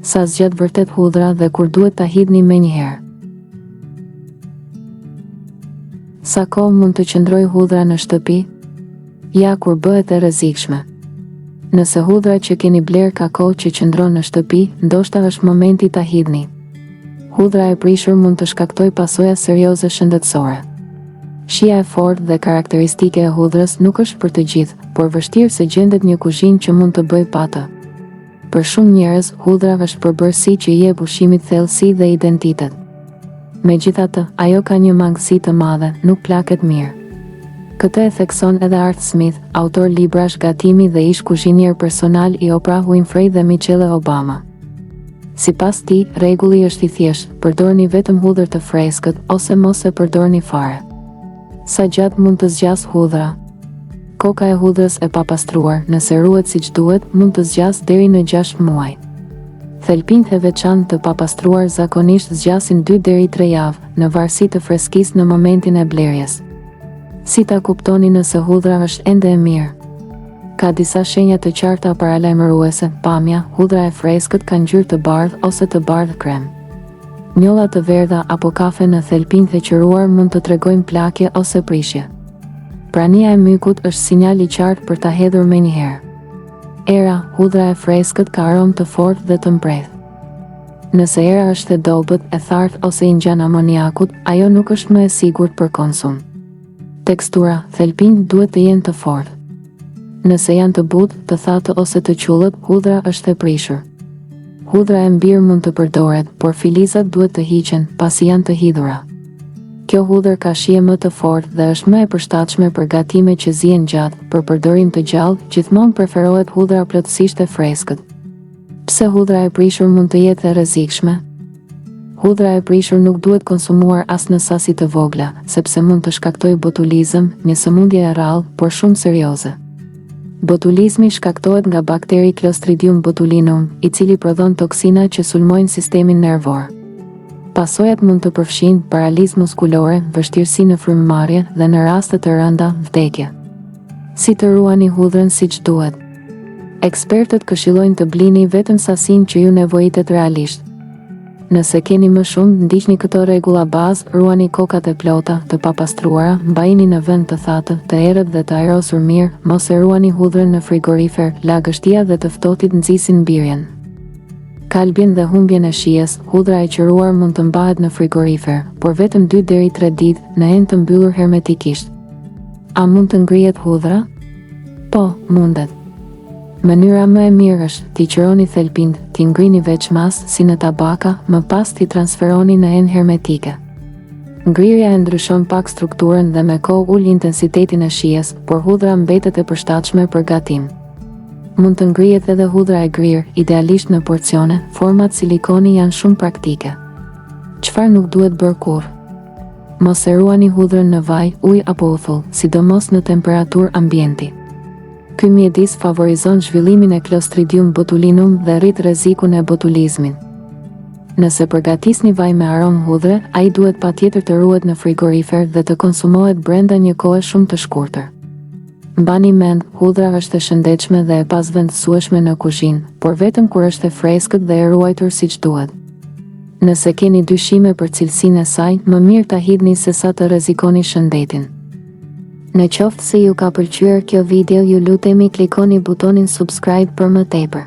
sa zgjat vërtet hudhra dhe kur duhet ta hidhni menjëherë. Sa kohë mund të qëndroj hudhra në shtëpi? Ja kur bëhet e rrezikshme. Nëse hudhra që keni bler ka kohë që qëndron në shtëpi, ndoshta është momenti ta hidhni. Hudhra e prishur mund të shkaktoj pasoja serioze shëndetësore. Shija e fortë dhe karakteristike e hudhrës nuk është për të gjithë, por vështirë se gjendet një kuzhinë që mund të bëjë pa të. Për shumë njerëz, hudhra është përbërësi që i jep ushqimit thellësi dhe identitet. Megjithatë, ajo ka një mangësi të madhe, nuk plaket mirë. Këtë e thekson edhe Art Smith, autor librash Gatimi dhe ish kuzhinier personal i Oprah Winfrey dhe Michelle Obama. Sipas tij, rregulli është i thjeshtë: përdorni vetëm hudhër të freskët ose mos e përdorni fare. Sa gjatë mund të zgjas hudhra? Koka e hudhrës e papastruar, nëse ruhet siç duhet, mund të zgjas deri në 6 muaj. Thelpinjtë e veçantë të papastruar zakonisht zgjasin 2 deri 3 javë, në varësi të freskisë në momentin e blerjes. Si ta kuptoni nëse hudhra është ende e mirë? Ka disa shenja të qarta paralajmëruese: pamja, hudhra e freskët ka ngjyrë të bardhë ose të bardhë krem. Njolla të verdha apo kafe në thelpinjtë e qëruar mund të tregojnë plakje ose prishje. Prania e mykut është sinjal i qartë për ta hedhur menjëherë. Era, hudhra e freskët ka aromë të fortë dhe të mprehtë. Nëse era është e dobët, e thartë ose i ngjan amoniakut, ajo nuk është më e sigurt për konsum. Tekstura, thelpinjtë duhet të jenë të fortë. Nëse janë të butë, të thatë ose të qullët, hudhra është e prishur. Hudhra e mbirë mund të përdoret, por filizat duhet të hiqen pasi janë të hidhura. Kjo hudhër ka shije më të fortë dhe është më e përshtatshme për gatime që zihen gjatë. Për përdorim të gjallë, gjithmonë preferohet hudhra plotësisht e freskët. Pse hudhra e prishur mund të jetë e rrezikshme? Hudhra e prishur nuk duhet konsumuar as në sasi të vogla, sepse mund të shkaktojë botulizëm, një sëmundje e rrallë, por shumë serioze. Botulizmi shkaktohet nga bakteri Clostridium botulinum, i cili prodhon toksina që sulmojnë sistemin nervor. Pasojat mund të përfshin paralizë muskulore, vështirësi në frymëmarrje dhe në raste të rënda, vdekje. Si të ruani hudhrën siç duhet? Ekspertët këshillojnë të blini vetëm sasinë që ju nevojitet realisht. Nëse keni më shumë, ndiqni këto rregulla bazë: ruani kokat e plota, të papastruara, mbajini në vend të thatë, të errët dhe të ajrosur mirë, mos e ruani hudhrën në frigorifer, lagështia dhe të ftohtit nxisin mbirjen. Kalbjen dhe humbjen e shijes, hudhra e qëruar mund të mbahet në frigorifer, por vetëm 2 deri 3 ditë, në enë të mbyllur hermetikisht. A mund të ngrihet hudhra? Po, mundet. Mënyra më e mirë është t'i qëroni thelpinjtë, t'i ngrini veç mas, si në tabaka, më pas t'i transferoni në enë hermetike. Ngrirja e ndryshon pak strukturën dhe me kohë ul intensitetin e shijes, por hudhra mbetet e përshtatshme për gatim. Mund të ngrihet edhe hudhra e grirë, idealisht në porcione. Format silikoni janë shumë praktike. Çfarë nuk duhet bërë kurrë? Mos e ruani hudhrën në vaj, ujë apo uthull, sidomos në temperaturë ambienti. Ky mjedis favorizon zhvillimin e Clostridium botulinum dhe rrit rrezikun e botulizmit. Nëse përgatisni vaj me aromë hudhre, ai duhet patjetër të ruhet në frigorifer dhe të konsumohet brenda një kohe shumë të shkurtër. Mbani mend, hudhra është e shëndetshme dhe e pasvendësueshme në kuzhinë, por vetëm kur është e freskët dhe e ruajtur siç duhet. Nëse keni dyshime për cilësinë e saj, më mirë ta hidhni sesa të rrezikoni shëndetin. Në qoftë se ju ka pëlqyer kjo video, ju lutemi klikoni butonin subscribe për më tepër.